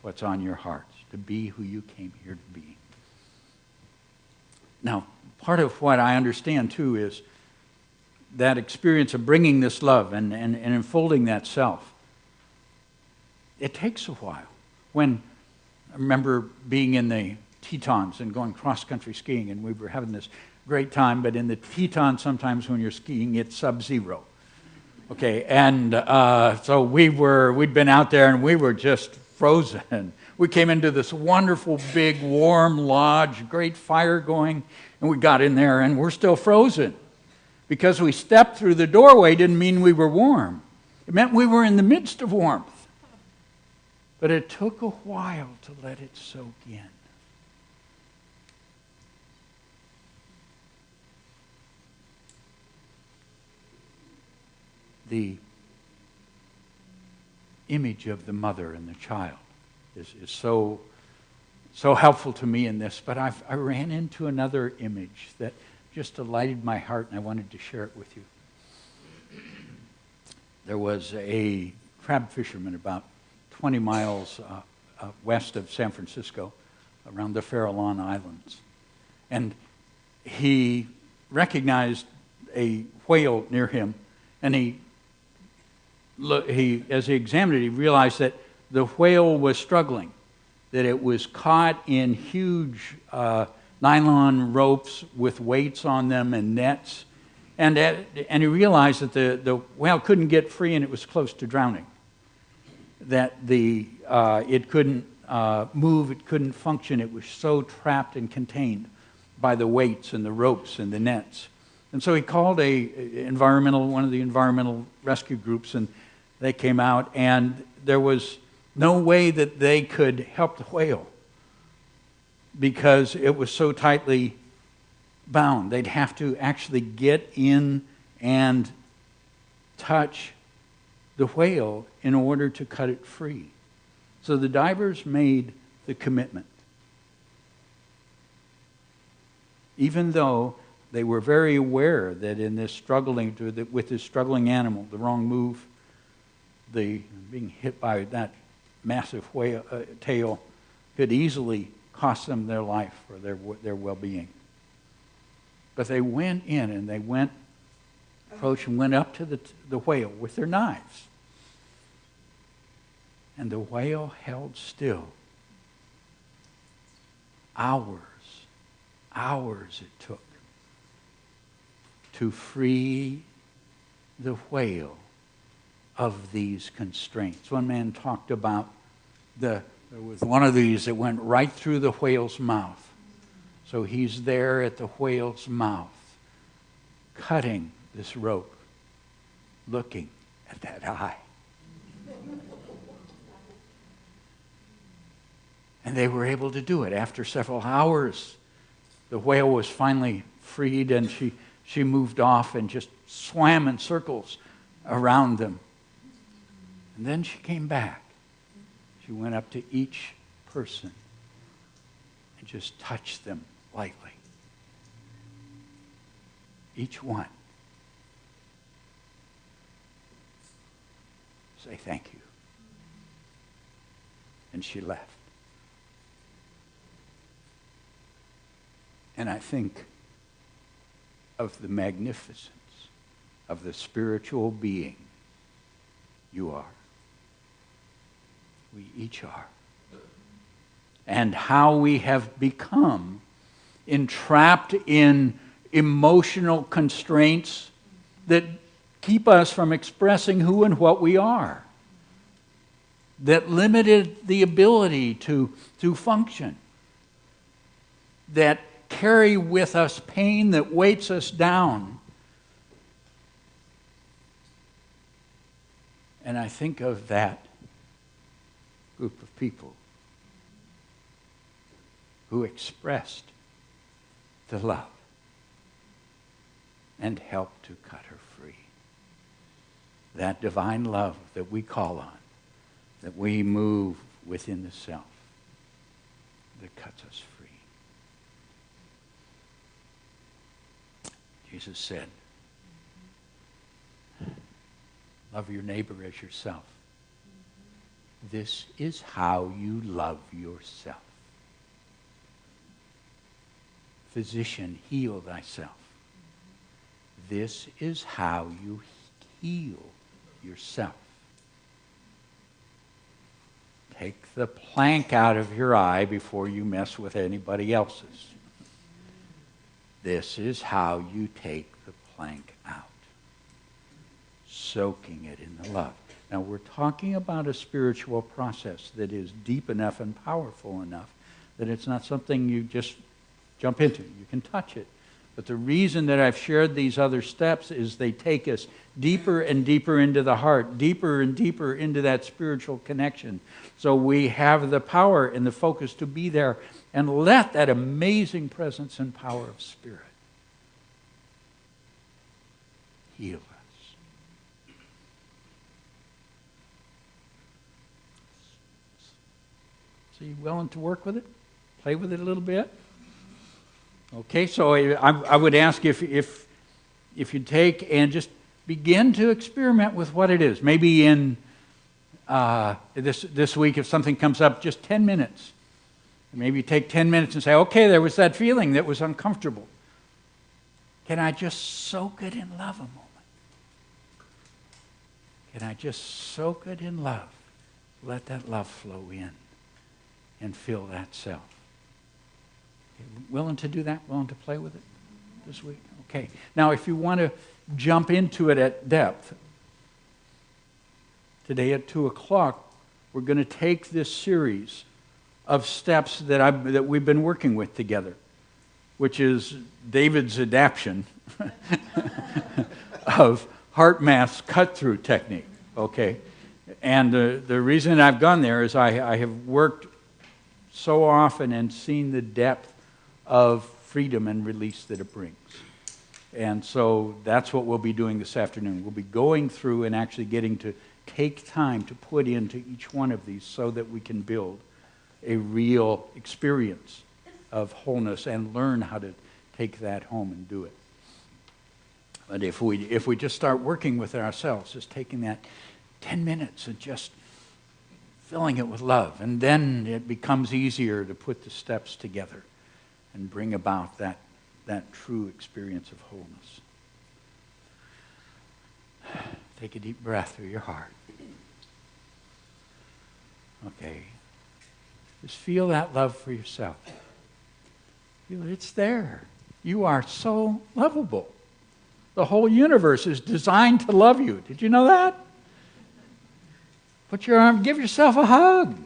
what's on your hearts, to be who you came here to be. Now, part of what I understand too is that experience of bringing this love and unfolding that self. It takes a while. When I remember being in the Tetons and going cross-country skiing, and we were having this great time, but in the Tetons, sometimes when you're skiing, it's sub-zero. Okay, and so we'd been out there and we were just frozen. We came into this wonderful, big, warm lodge, great fire going, and we got in there and we're still frozen. Because we stepped through the doorway didn't mean we were warm. It meant we were in the midst of warmth. But it took a while to let it soak in. The image of the mother and the child is so helpful to me in this, but I ran into another image that just delighted my heart, and I wanted to share it with you. There was a crab fisherman about 20 miles west of San Francisco, around the Farallon Islands, and he recognized a whale near him, and as he examined it, he realized that the whale was struggling, that it was caught in huge nylon ropes with weights on them and nets, and he realized that the whale couldn't get free and it was close to drowning. That it couldn't move, it couldn't function. It was so trapped and contained by the weights and the ropes and the nets. And so he called one of the environmental rescue groups, and they came out, and there was no way that they could help the whale because it was so tightly bound. They'd have to actually get in and touch the whale in order to cut it free. So the divers made the commitment. Even though they were very aware that in this with this struggling animal, the wrong move, being hit by that massive whale tail could easily cost them their life or their well-being. But they went in and they approached and went up to the whale with their knives. And the whale held still. Hours it took to free the whale of these constraints. One man talked about there was one of these that went right through the whale's mouth. So he's there at the whale's mouth, cutting this rope, looking at that eye. And they were able to do it. After several hours, the whale was finally freed, and she moved off and just swam in circles around them. And then she came back. She went up to each person and just touched them lightly. Each one. Say thank you. And she left. And I think of the magnificence of the spiritual being you are. We each are. And how we have become entrapped in emotional constraints that keep us from expressing who and what we are, that limited the ability to function, that carry with us pain that weights us down. And I think of that group of people who expressed the love and helped to cut her free. That divine love that we call on, that we move within the self, that cuts us free. Jesus said, love your neighbor as yourself. This is how you love yourself. Physician, heal thyself. This is how you heal yourself. Take the plank out of your eye before you mess with anybody else's. This is how you take the plank out. Soaking it in the love. Now we're talking about a spiritual process that is deep enough and powerful enough that it's not something you just jump into. You can touch it. But the reason that I've shared these other steps is they take us deeper and deeper into the heart, deeper and deeper into that spiritual connection. So we have the power and the focus to be there and let that amazing presence and power of Spirit heal us. So you willing to work with it? Play with it a little bit? Okay, so I would ask if you take and just begin to experiment with what it is. Maybe in this week, if something comes up, just 10 minutes. Maybe you take 10 minutes and say, okay, there was that feeling that was uncomfortable. Can I just soak it in love a moment? Can I just soak it in love? Let that love flow in and fill that self. Willing to do that? Willing to play with it this week? Okay. Now, if you want to jump into it at depth, today at 2 o'clock, we're going to take this series of steps that we've been working with together, which is David's adaptation of HeartMath's cut-through technique. Okay. And the reason I've gone there is I have worked so often and seen the depth of freedom and release that it brings. And so that's what we'll be doing this afternoon. We'll be going through and actually getting to take time to put into each one of these so that we can build a real experience of wholeness and learn how to take that home and do it. But if we just start working with it ourselves, just taking that 10 minutes and just filling it with love, and then it becomes easier to put the steps together and bring about that true experience of wholeness. Take a deep breath through your heart. Okay. Just feel that love for yourself. Feel it's there. You are so lovable. The whole universe is designed to love you. Did you know that? Put your arm, give yourself a hug.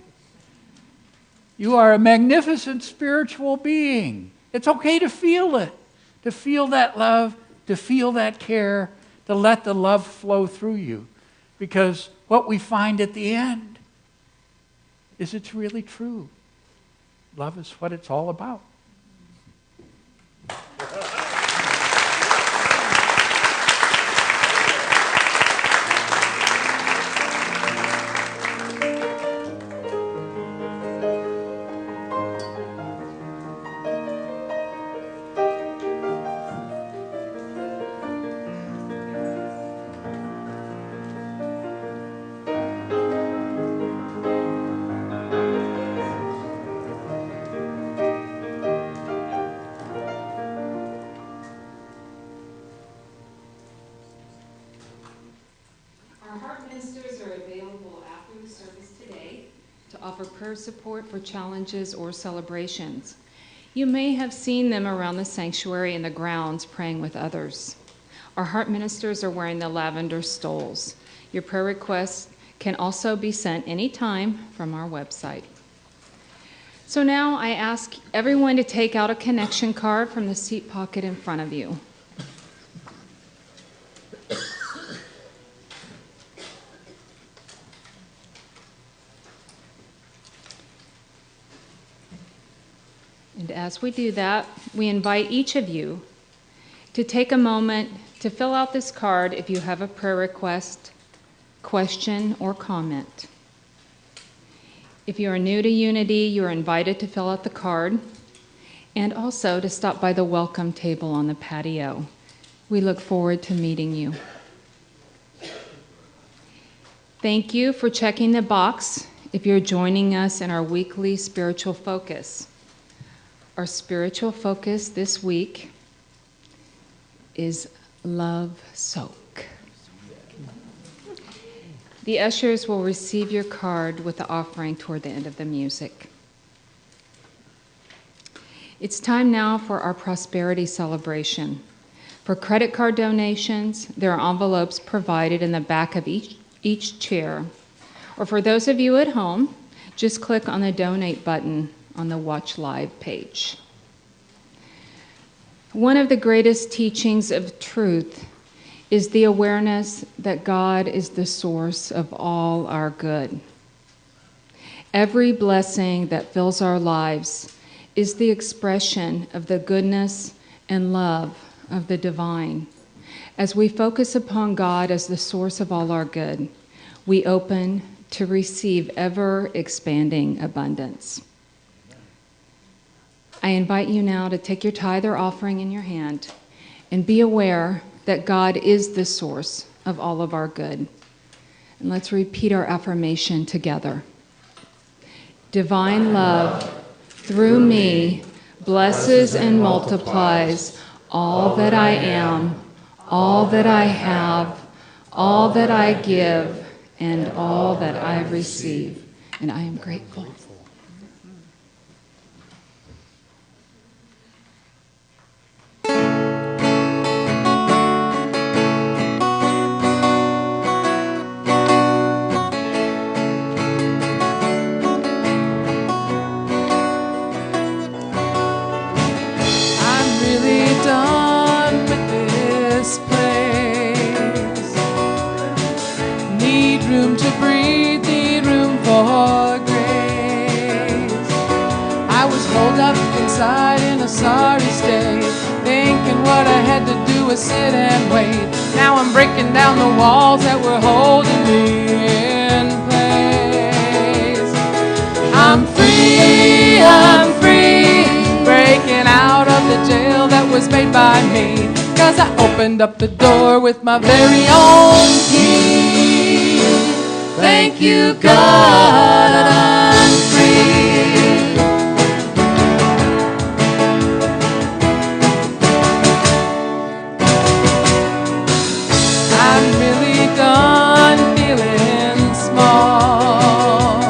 You are a magnificent spiritual being. It's okay to feel it, to feel that love, to feel that care, to let the love flow through you. Because what we find at the end is it's really true. Love is what it's all about. Prayer support for challenges or celebrations. You may have seen them around the sanctuary and the grounds praying with others. Our heart ministers are wearing the lavender stoles. Your prayer requests can also be sent anytime from our website. So now I ask everyone to take out a connection card from the seat pocket in front of you. And as we do that, we invite each of you to take a moment to fill out this card if you have a prayer request, question, or comment. If you are new to Unity, you are invited to fill out the card and also to stop by the welcome table on the patio. We look forward to meeting you. Thank you for checking the box if you're joining us in our weekly spiritual focus. Our spiritual focus this week is Love Soak. The ushers will receive your card with the offering toward the end of the music. It's time now for our prosperity celebration. For credit card donations, there are envelopes provided in the back of each chair. Or for those of you at home, just click on the donate button on the Watch Live page. One of the greatest teachings of truth is the awareness that God is the source of all our good. Every blessing that fills our lives is the expression of the goodness and love of the divine. As we focus upon God as the source of all our good, we open to receive ever-expanding abundance. I invite you now to take your tithe or offering in your hand and be aware that God is the source of all of our good. And let's repeat our affirmation together. Divine love, through me, blesses and multiplies all that I am, all that I have, all that I give, and all that I receive. And I am grateful. Room to breathe, need room for grace. I was holed up inside in a sorry state, thinking what I had to do was sit and wait. Now I'm breaking down the walls that were holding me in place. I'm free, breaking out of the jail that was made by me, 'cause I opened up the door with my very own key. Thank you, God, I'm free. I'm really done feeling small.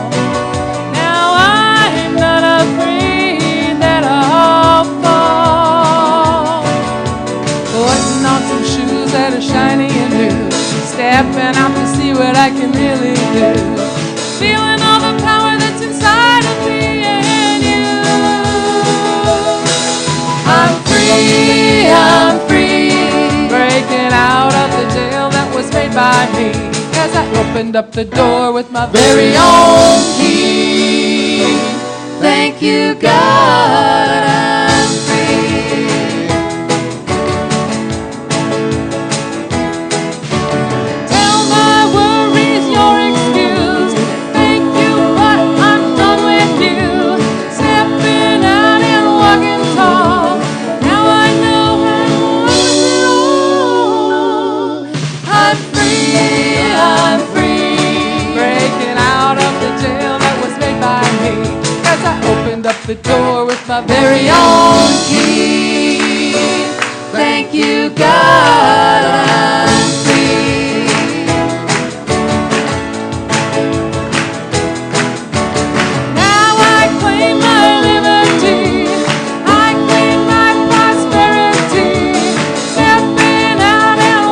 Now I'm not afraid that I'll fall. Putting on some shoes that are shiny and new, stepping out to see what I can really do. Feeling all the power that's inside of me and you. I'm free, breaking out of the jail that was made by me, 'cause I opened up the door with my very own key. Thank you, God, I'm free. Tell my worries your excuse. Thank you, but I'm done with you. Stepping out and walking tall. Now I know I'm worth it all. I'm free, breaking out of the jail that was made by me, 'cause I opened up the door with my very own key. Thank you, God, I'm free. Now I claim my liberty, I claim my prosperity, stepping out and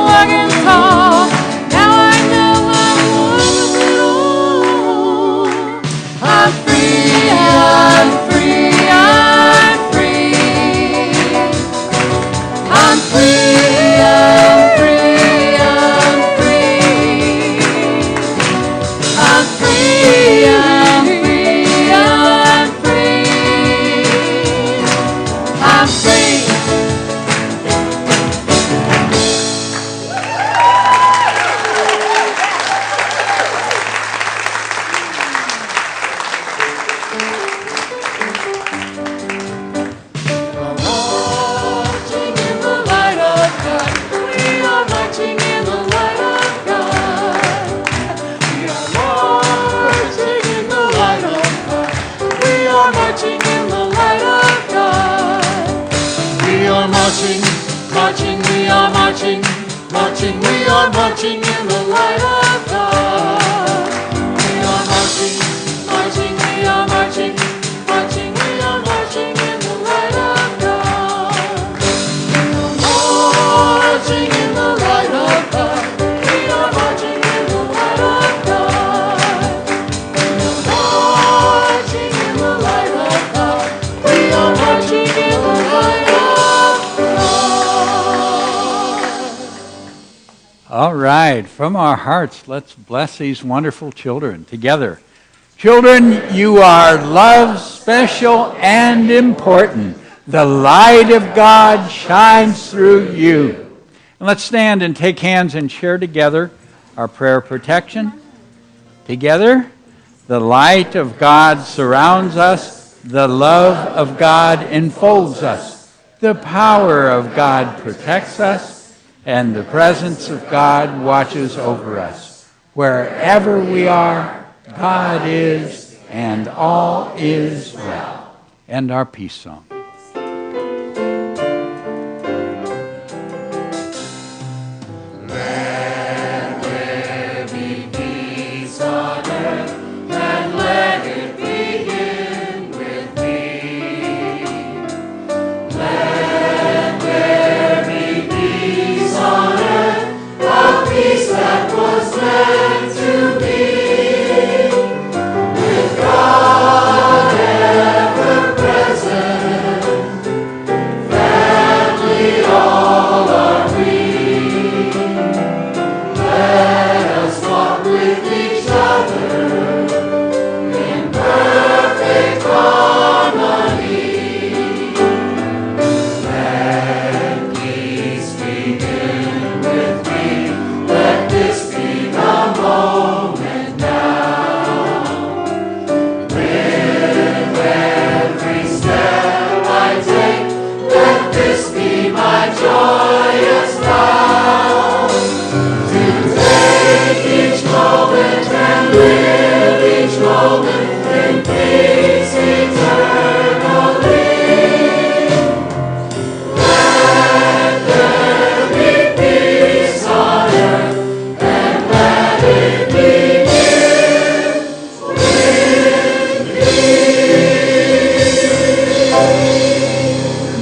marching in the light of God. We are marching, marching, we are marching, marching, we are marching in the light of God. We are marching, marching, we are marching, marching, we are marching in the light of God. Marching in the light of God. We are marching in the light of God. Marching in the light of God. We are marching in the light of God. All right, from our hearts, let's bless these wonderful children together. Children, you are loved, special, and important. The light of God shines through you. And let's stand and take hands and share together our prayer of protection. Together, the light of God surrounds us. The love of God enfolds us. The power of God protects us. And the presence of God watches over us. Wherever we are, God is, and all is well. And our peace song.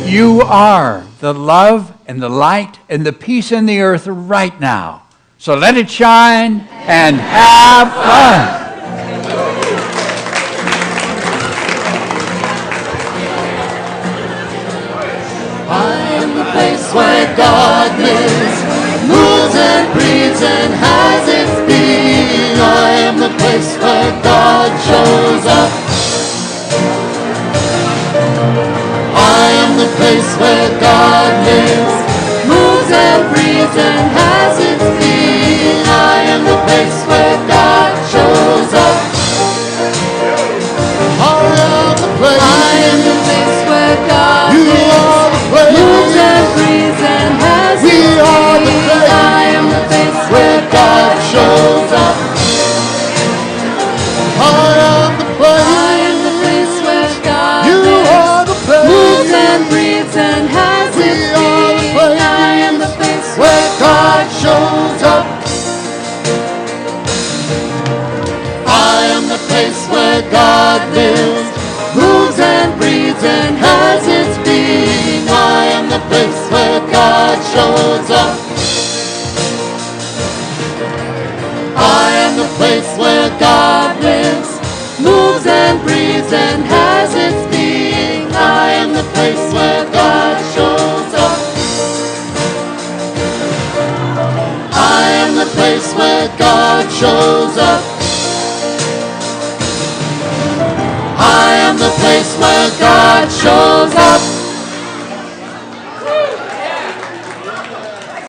You are the love and the light and the peace in the earth right now. So let it shine and have fun. I am the place where God lives, moves and breathes and has its being. I am the place where God shows up. I am the place where God lives, moves and breathes and has its being. I am the place where God shows up. I am the place where God lives, moves and breathes and has its being. I am the place where God shows up. I am the place where God lives, moves and breathes and has its being. I am the place where God shows up. I am the place where God lives, moves and breathes and has its being. I am the place where God shows up. I am the place where God lives, moves and breathes and has its being. I am the place where God shows up. I am the place where God shows up. I am the place where God shows up.